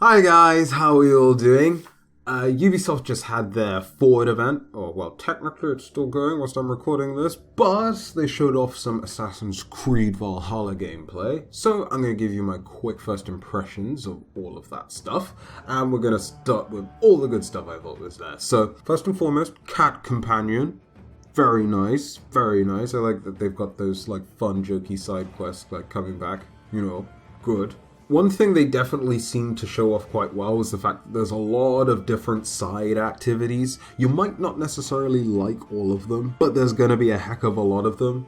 Hi guys, how are you all doing? Ubisoft just had their Forward event, or well, technically it's still going whilst I'm recording this, but they showed off some Assassin's Creed Valhalla gameplay. So I'm going to give you my quick first impressions of all of that stuff, and we're going to start with all the good stuff I thought was there. So first and foremost, Cat Companion. Very nice, very nice. I like that they've got those like fun, jokey side quests like coming back. Good. One thing they definitely seemed to show off quite well was the fact that there's a lot of different side activities. You might not necessarily like all of them, but there's going to be a heck of a lot of them.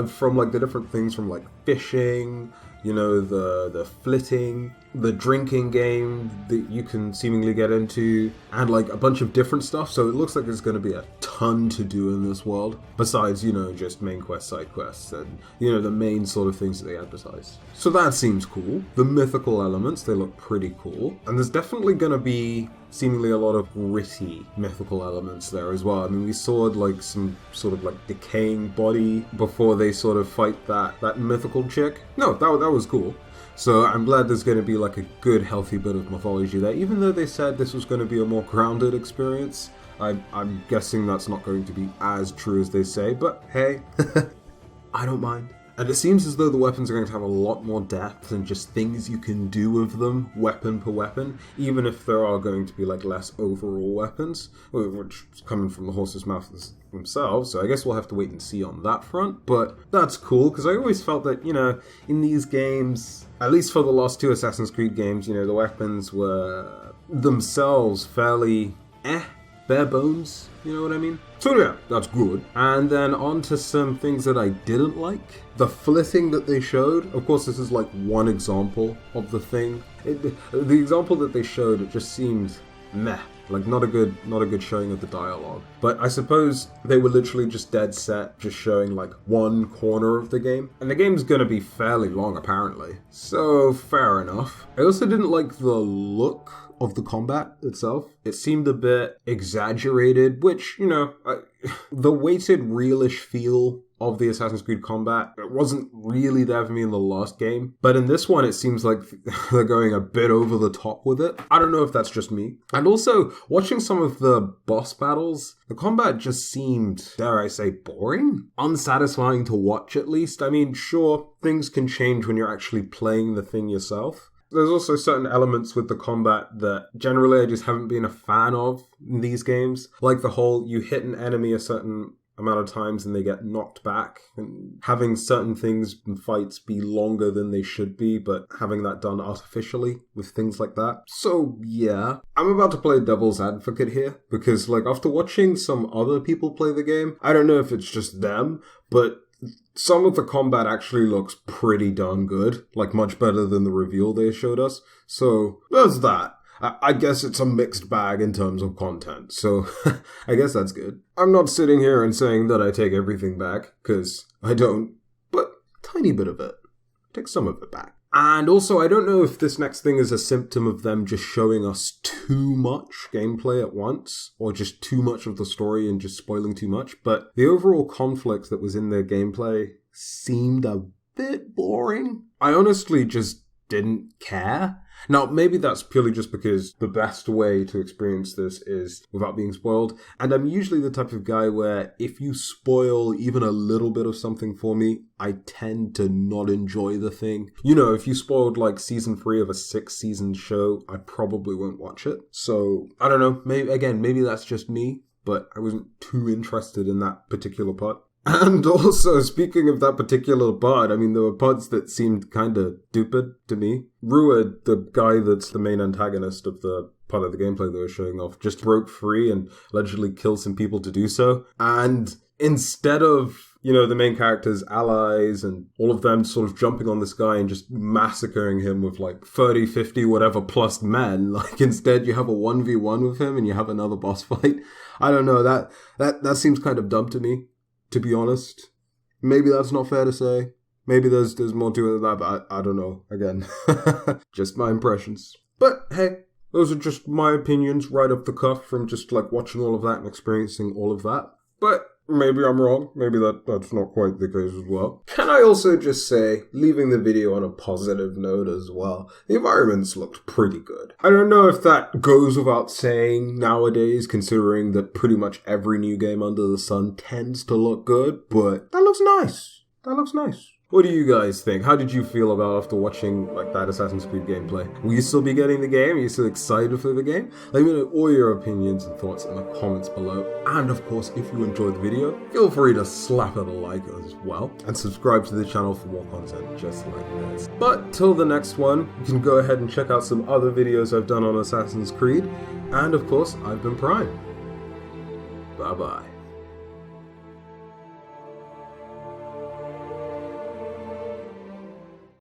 From like the different things from like fishing, the flitting, the drinking game that you can seemingly get into, and like a bunch of different stuff. So it looks like there's going to be a ton to do in this world, besides, just main quests, side quests, and, the main sort of things that they advertise. So that seems cool. The mythical elements, they look pretty cool. And there's definitely going to be seemingly a lot of gritty mythical elements there as well. I mean, we saw like some sort of like decaying body before they sort of fight that mythical chick. No, that was cool. So I'm glad there's going to be like a good healthy bit of mythology there, even though they said this was going to be a more grounded experience. I'm guessing that's not going to be as true as they say, but hey, I don't mind. And it seems as though the weapons are going to have a lot more depth and just things you can do with them, weapon per weapon, even if there are going to be like less overall weapons, which is coming from the horse's mouth themselves, so I guess we'll have to wait and see on that front. But that's cool, because I always felt that, in these games, at least for the last two Assassin's Creed games, the weapons were themselves fairly bare bones, you know what I mean? So yeah, that's good. And then on to some things that I didn't like. The flitting that they showed, of course this is like one example of the thing. The example that they showed, it just seemed meh. Like not a good showing of the dialogue. But I suppose they were literally just dead set, just showing like one corner of the game. And the game's gonna be fairly long apparently. So fair enough. I also didn't like the look of the combat itself. It seemed a bit exaggerated, which, the weighted realish feel of the Assassin's Creed combat, it wasn't really there for me in the last game. But in this one, it seems like they're going a bit over the top with it. I don't know if that's just me. And also, watching some of the boss battles, the combat just seemed, dare I say, boring? Unsatisfying to watch, at least. I mean, sure, things can change when you're actually playing the thing yourself. There's also certain elements with the combat that generally I just haven't been a fan of in these games. Like the whole, you hit an enemy a certain amount of times and they get knocked back, and having certain things in fights be longer than they should be, but having that done artificially with things like that. So yeah, I'm about to play devil's advocate here, because like after watching some other people play the game, I don't know if it's just them, but some of the combat actually looks pretty darn good, like much better than the reveal they showed us. So there's that. I guess it's a mixed bag in terms of content, so I guess that's good. I'm not sitting here and saying that I take everything back, because I don't, but a tiny bit of it. Take some of it back. And also, I don't know if this next thing is a symptom of them just showing us too much gameplay at once, or just too much of the story and just spoiling too much, but the overall conflict that was in their gameplay seemed a bit boring. I honestly just didn't care. Now, maybe that's purely just because the best way to experience this is without being spoiled. And I'm usually the type of guy where if you spoil even a little bit of something for me, I tend to not enjoy the thing. If you spoiled like season 3 of a 6-season show, I probably won't watch it. So, I don't know. Maybe that's just me, but I wasn't too interested in that particular part. And also, speaking of that particular part, I mean, there were parts that seemed kind of stupid to me. Ruud, the guy that's the main antagonist of the part of the gameplay they were showing off, just broke free and allegedly killed some people to do so. And instead of, the main character's allies and all of them sort of jumping on this guy and just massacring him with like 30, 50, whatever plus men, like instead you have a 1v1 with him and you have another boss fight. I don't know, that seems kind of dumb to me. To be honest, maybe that's not fair to say. Maybe there's more to it than that, but I don't know. Again, just my impressions. But hey, those are just my opinions right off the cuff from just like watching all of that and experiencing all of that. But Maybe I'm wrong. Maybe that's not quite the case as well. Can I also just say, leaving the video on a positive note as well, the environments looked pretty good. I don't know if that goes without saying nowadays, considering that pretty much every new game under the sun tends to look good, but that looks nice. That looks nice. What do you guys think? How did you feel about after watching that Assassin's Creed gameplay? Will you still be getting the game? Are you still excited for the game? Let me know all your opinions and thoughts in the comments below. And of course, if you enjoyed the video, feel free to slap it a like as well. And subscribe to the channel for more content just like this. But till the next one, you can go ahead and check out some other videos I've done on Assassin's Creed. And of course, I've been Prime. Bye bye.